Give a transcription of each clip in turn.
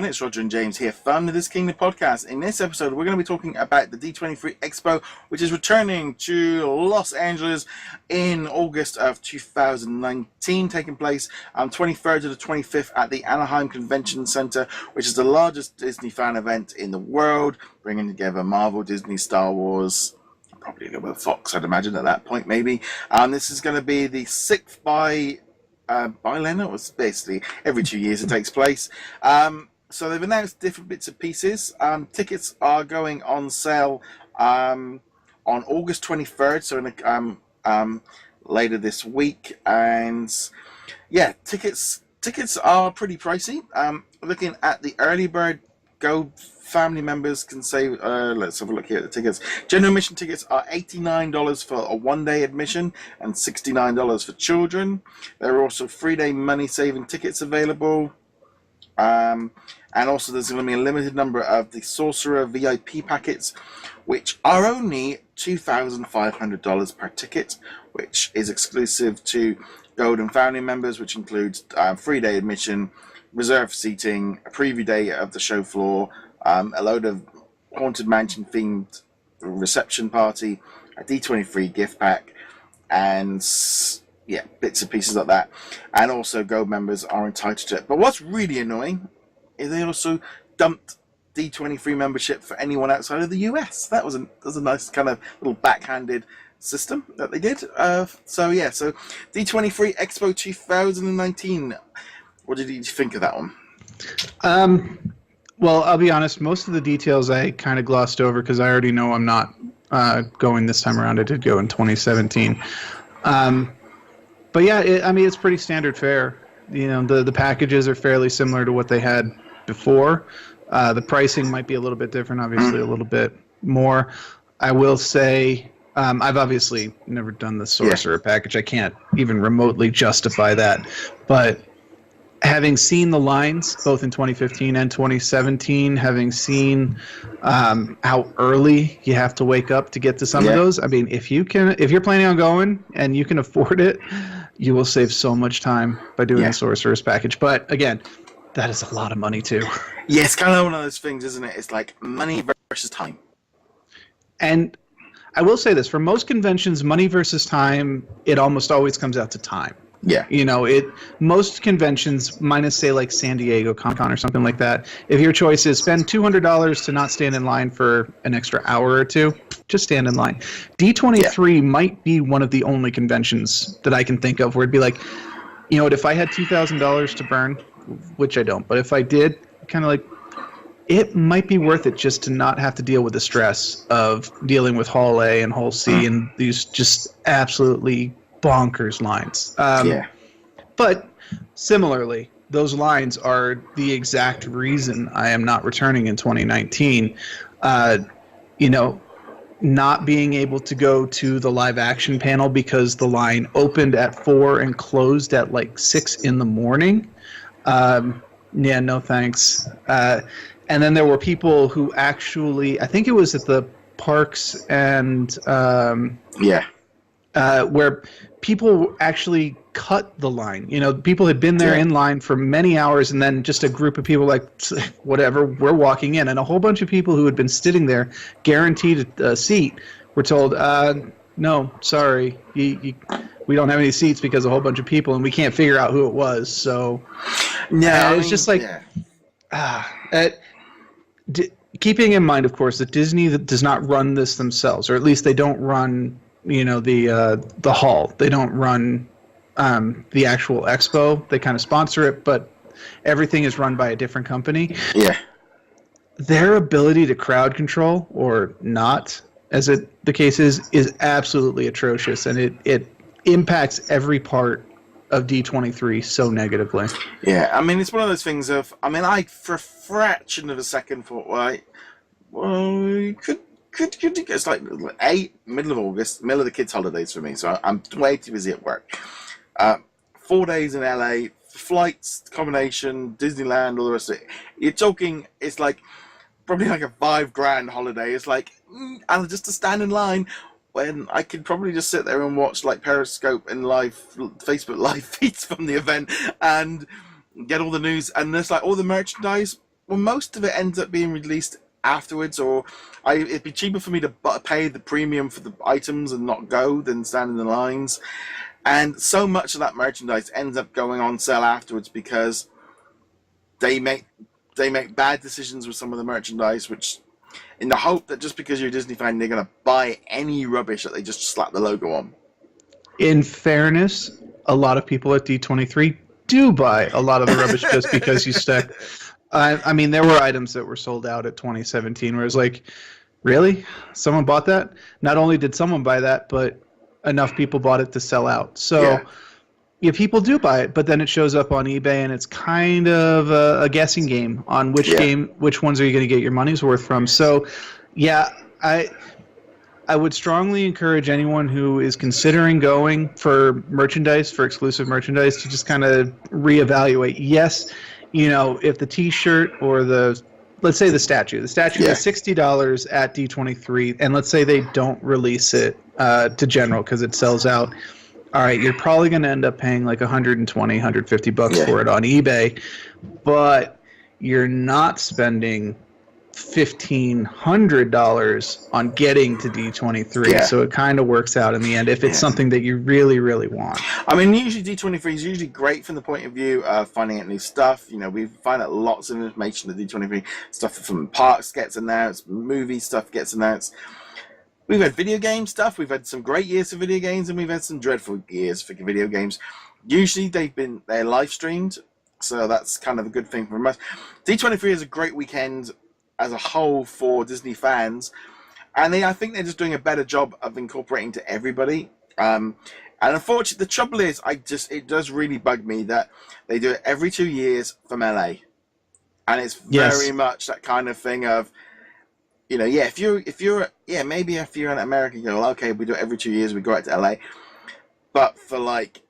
everyone, it's Roger and James here from the DisKingdom Podcast. In this episode, we're going to be talking about the D23 Expo, which is returning to Los Angeles in August of 2019, taking place on 23rd to the 25th at the Anaheim Convention Center, which is the largest Disney fan event in the world, bringing together Marvel, Disney, Star Wars, probably a little bit of Fox, I'd imagine, at that point, maybe. This is going to be the 6th biennial. It was basically every 2 years it takes place. So they've announced different bits and pieces. Tickets are going on sale on August 23rd, so in later this week. And yeah, tickets are pretty pricey. Looking at the early bird, Go family members can save. Let's have a look here at the tickets. General admission tickets are $89 for a one-day admission and $69 for children. There are also 3-day money-saving tickets available. And also there's going to be a limited number of the Sorcerer VIP packets, which are only $2,500 per ticket, which is exclusive to Golden family members, which includes 3-day admission, reserved seating, a preview day of the show floor, a load of Haunted Mansion themed reception party, a D23 gift pack, and yeah, bits and pieces like that. And also Gold members are entitled to it. But what's really annoying is they also dumped D23 membership for anyone outside of the US. That was a nice kind of little backhanded system that they did. So D23 Expo 2019. What did you think of that one? Well, I'll be honest, most of the details I kind of glossed over because I already know I'm not going this time around. I did go in 2017. But yeah, it's pretty standard fare. You know, the packages are fairly similar to what they had before. The pricing might be a little bit different, obviously a little bit more. I will say, I've obviously never done the Sorcerer package. I can't even remotely justify that. But having seen the lines both in 2015 and 2017, having seen how early you have to wake up to get to some of those, I mean, if you're planning on going and you can afford it, you will save so much time by doing the Sorcerer's package. But again, that is a lot of money too. Yeah, it's kind of one of those things, isn't it? It's like money versus time. And I will say this, for most conventions, money versus time, it almost always comes out to time. Yeah. You know, most conventions, minus say like San Diego Comic-Con or something like that, if your choice is spend $200 to not stand in line for an extra hour or two, just stand in line. D23 might be one of the only conventions that I can think of where it'd be like, you know what, if I had $2,000 to burn, which I don't, but if I did, kind of like, it might be worth it just to not have to deal with the stress of dealing with Hall A and Hall C and these just absolutely bonkers lines. But similarly, those lines are the exact reason I am not returning in 2019. You know, not being able to go to the live action panel because the line opened at 4 and closed at like 6 in the morning. Yeah, no thanks. And then there were people who actually, I think it was at the parks and where people actually cut the line. You know, people had been there in line for many hours, and then just a group of people like, whatever, we're walking in. And a whole bunch of people who had been sitting there, guaranteed a seat, were told, no, sorry, we don't have any seats because a whole bunch of people, and we can't figure out who it was. So, no, it's just like, keeping in mind, of course, that Disney does not run this themselves, or at least they don't run, you know, the hall. They don't run the actual expo. They kind of sponsor it, but everything is run by a different company. Yeah. Their ability to crowd control, or not, as the case is absolutely atrocious, and it impacts every part of D23 so negatively. Yeah, I mean, it's one of those things of, I mean, I, for a fraction of a second, thought, well, could it's like middle of August, middle of the kids' holidays for me, so I'm way too busy at work. 4 days in LA, flights, accommodation, Disneyland, all the rest of it. You're talking, it's like probably like a $5,000 holiday. It's like, and just to stand in line when I could probably just sit there and watch like Periscope and Facebook live feeds from the event and get all the news. And there's like all the merchandise. most of it ends up being released afterwards, or it'd be cheaper for me to pay the premium for the items and not go than stand in the lines. And so much of that merchandise ends up going on sale afterwards because they make bad decisions with some of the merchandise, which in the hope that just because you're a Disney fan, they're going to buy any rubbish that they just slap the logo on. In fairness, a lot of people at D23 do buy a lot of the rubbish just because you stuck. I mean, there were items that were sold out at 2017 where it was like, really? Someone bought that? Not only did someone buy that, but enough people bought it to sell out. So yeah, people do buy it, but then it shows up on eBay, and it's kind of a guessing game on which ones are you going to get your money's worth from. So, yeah, I would strongly encourage anyone who is considering going for merchandise, for exclusive merchandise, to just kind of reevaluate. Yes, you know, if the T-shirt or let's say the statue is $60 at D23, and let's say they don't release it to general because it sells out. All right, you're probably going to end up paying like $120, $150 for it on eBay, but you're not spending $1,500 on getting to D23, so it kind of works out in the end if it's something that you really, really want. I mean, usually D23 is usually great from the point of view of finding out new stuff. You know, we find out lots of information that D23 stuff from parks gets announced, movie stuff gets announced. We've had video game stuff. We've had some great years for video games, and we've had some dreadful years for video games. Usually they're live streamed, so that's kind of a good thing for us. D23 is a great weekend as a whole for Disney fans, and I think they're just doing a better job of incorporating to everybody. And unfortunately, the trouble is, it does really bug me that they do it every 2 years from LA, and it's very much that kind of thing of, you know, maybe if you're in America, you go, well, okay, we do it every 2 years, we go out to LA, but for like,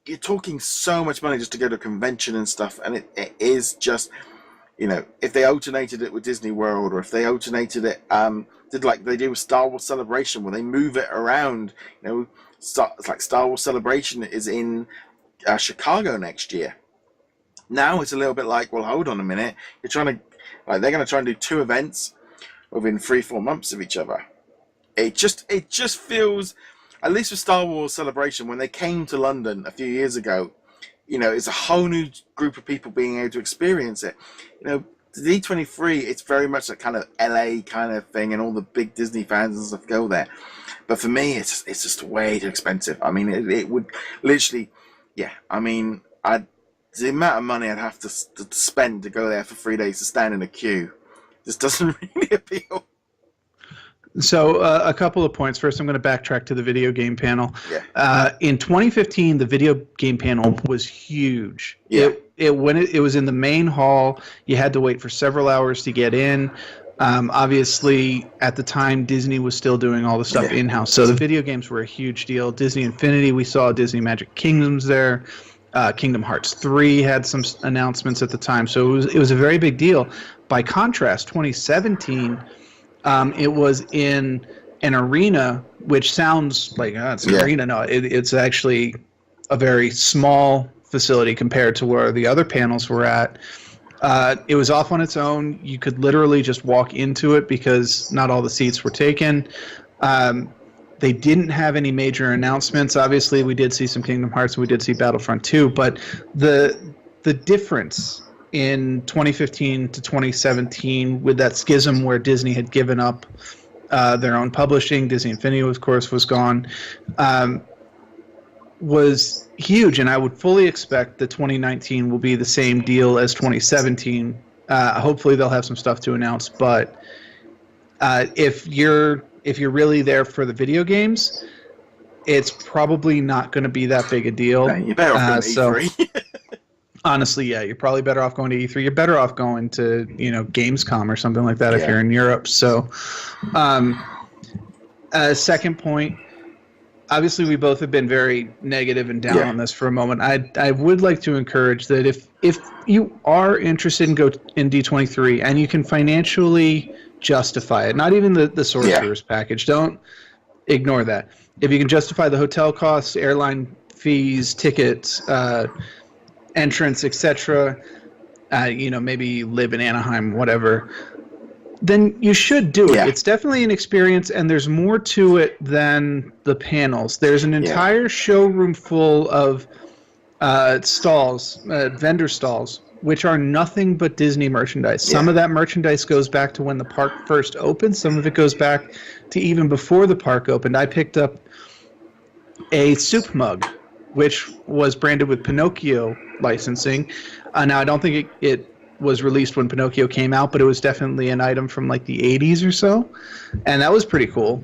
you're talking so much money just to go to a convention and stuff, and it is just, you know, if they alternated it with Disney World, or if they alternated it, did like they do with Star Wars Celebration, where they move it around. You know, it's like Star Wars Celebration is in Chicago next year. Now it's a little bit like, well, hold on a minute, they're going to try and do 2 events within 3-4 months of each other. It just feels, at least with Star Wars Celebration, when they came to London a few years ago, you know, it's a whole new group of people being able to experience it. You know, the D23, it's very much that kind of LA kind of thing, and all the big Disney fans and stuff go there. But for me, it's just way too expensive. I mean, it would literally, I mean, the amount of money I'd have to spend to go there for 3 days to stand in a queue just doesn't really appeal. So a couple of points. First, I'm going to backtrack to the video game panel. In 2015, the video game panel was huge. When it was in the main hall, you had to wait for several hours to get in. Obviously, at the time, Disney was still doing all the stuff in-house. So the video games were a huge deal. Disney Infinity, we saw Disney Magic Kingdoms there. Kingdom Hearts 3 had some announcements at the time. So it was a very big deal. By contrast, 2017... it was in an arena, which sounds like it's an arena. No, it's actually a very small facility compared to where the other panels were at. It was off on its own. You could literally just walk into it because not all the seats were taken. They didn't have any major announcements. Obviously, we did see some Kingdom Hearts, and we did see Battlefront 2, but the difference in 2015 to 2017 with that schism where Disney had given up their own publishing, Disney Infinity, of course, was gone, was huge. And I would fully expect that 2019 will be the same deal as 2017. Hopefully they'll have some stuff to announce. But if you're really there for the video games, it's probably not going to be that big a deal. Right, you better off E3. Honestly, you're probably better off going to E3. You're better off going to, Gamescom or something like that if you're in Europe. So, second point, obviously we both have been very negative and down on this for a moment. I would like to encourage that if you are interested in D23 and you can financially justify it, not even the Sorcerer's package, don't ignore that. If you can justify the hotel costs, airline fees, tickets, entrance, etc., maybe live in Anaheim, whatever, then you should do it. Yeah. It's definitely an experience, and there's more to it than the panels. There's an entire showroom full of stalls, vendor stalls, which are nothing but Disney merchandise. Some of that merchandise goes back to when the park first opened. Some of it goes back to even before the park opened. I picked up a soup mug, which was branded with Pinocchio licensing. Now, I don't think it was released when Pinocchio came out, but it was definitely an item from like the 80s or so. And that was pretty cool.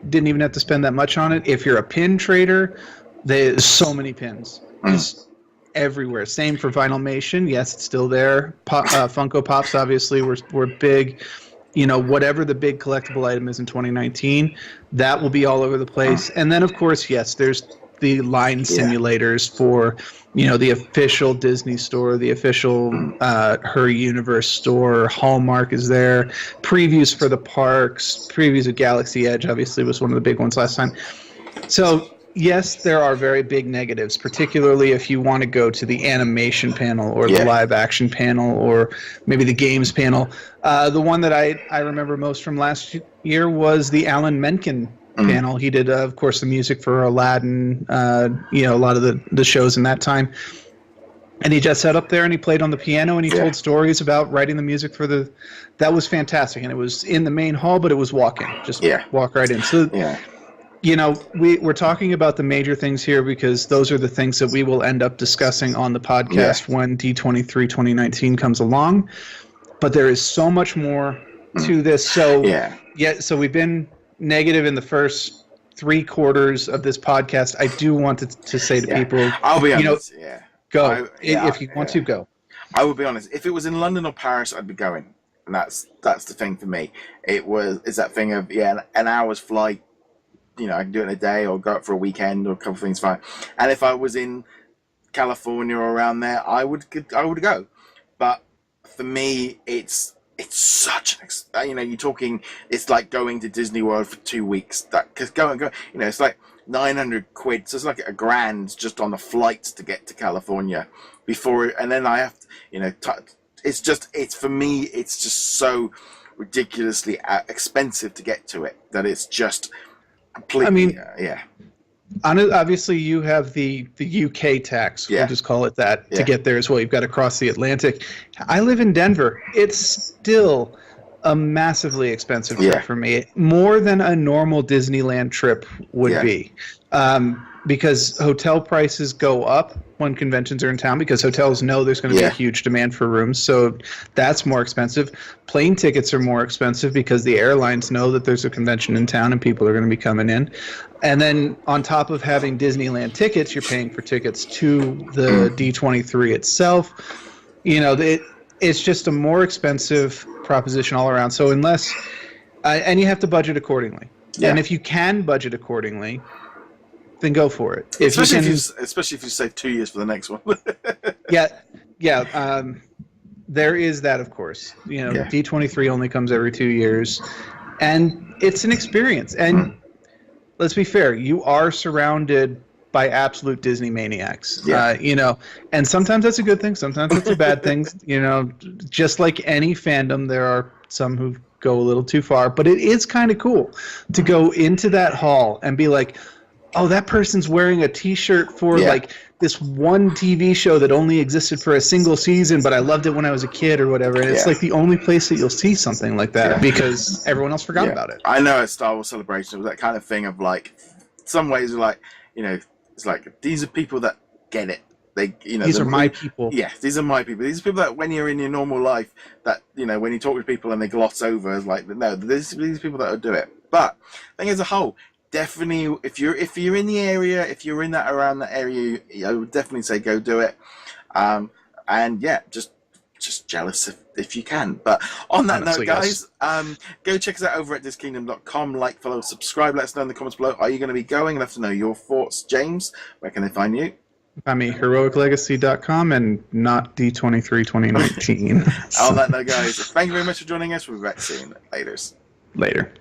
Didn't even have to spend that much on it. If you're a pin trader, there's so many pins. Just everywhere. Same for Vinylmation. Yes, it's still there. Funko Pops, obviously, were big. Whatever the big collectible item is in 2019, that will be all over the place. And then, of course, yes, there's the line simulators for, the official Disney store, the official Her Universe store. Hallmark is there. Previews for the parks. Previews of Galaxy Edge, obviously, was one of the big ones last time. So, yes, there are very big negatives, particularly if you want to go to the animation panel or the live action panel or maybe the games panel. The one that I remember most from last year was the Alan Menken panel. He did, of course, the music for Aladdin, a lot of the shows in that time. And he just sat up there and he played on the piano and he told stories about writing the music for that was fantastic. And it was in the main hall, but it was walk-in. Just walk right in. So, we're talking about the major things here because those are the things that we will end up discussing on the podcast when D23 2019 comes along. But there is so much more to this. So, so we've been negative in the first 3/4 of this podcast. I do want to say to people, I'll be honest, go. If you want to, go. I will be honest. If it was in London or Paris, I'd be going. And that's the thing for me. It's that thing of, an hour's flight. I can do it in a day or go up for a weekend or a couple of things, fine. And if I was in California or around there, I would go. But for me, it's such you're talking, it's like going to Disney World for 2 weeks. Because go, it's like 900 quid. So it's like $1,000 just on the flights to get to California and then I have to, it's for me, it's just so ridiculously expensive to get to it that it's just completely, obviously you have the UK tax, we'll just call it that, to get there as well. You've got to cross the Atlantic. I live in Denver. It's still a massively expensive trip for me, more than a normal Disneyland trip would be, because hotel prices go up when conventions are in town because hotels know there's going to be a huge demand for rooms, so that's more expensive. Plane tickets are more expensive because the airlines know that there's a convention in town and people are going to be coming in. And then on top of having Disneyland tickets, you're paying for tickets to the D23 itself. It's just a more expensive proposition all around. So unless and you have to budget accordingly. And if you can budget accordingly, then go for it. Especially if you save 2 years for the next one. There is that, of course. D23 only comes every 2 years, and it's an experience. And let's be fair, you are surrounded by absolute Disney maniacs. And sometimes that's a good thing, sometimes that's a bad thing. Just like any fandom, there are some who go a little too far, but it is kind of cool to go into that hall and be like, oh, that person's wearing a T-shirt for like this one TV show that only existed for a single season, but I loved it when I was a kid or whatever. And it's like the only place that you'll see something like that because everyone else forgot about it. I know at Star Wars Celebration, it was that kind of thing of like, some ways like, it's like, these are people that get it. These are my people. Yeah, these are my people. These are people that when you're in your normal life, that, when you talk to people and they gloss over, it's like, no, these people that will do it. But I think as a whole, definitely, if you're in the area, if you're in that around that area, I would definitely say go do it. And just jealous if you can. But on that note, guys, go check us out over at DisKingdom.com. Like, follow, subscribe. Let us know in the comments below. Are you going to be going? I'd love to know your thoughts. James, where can they find you? Find me heroiclegacy.com and not D23 2019. On that note, guys, thank you very much for joining us. We'll be back soon. Later.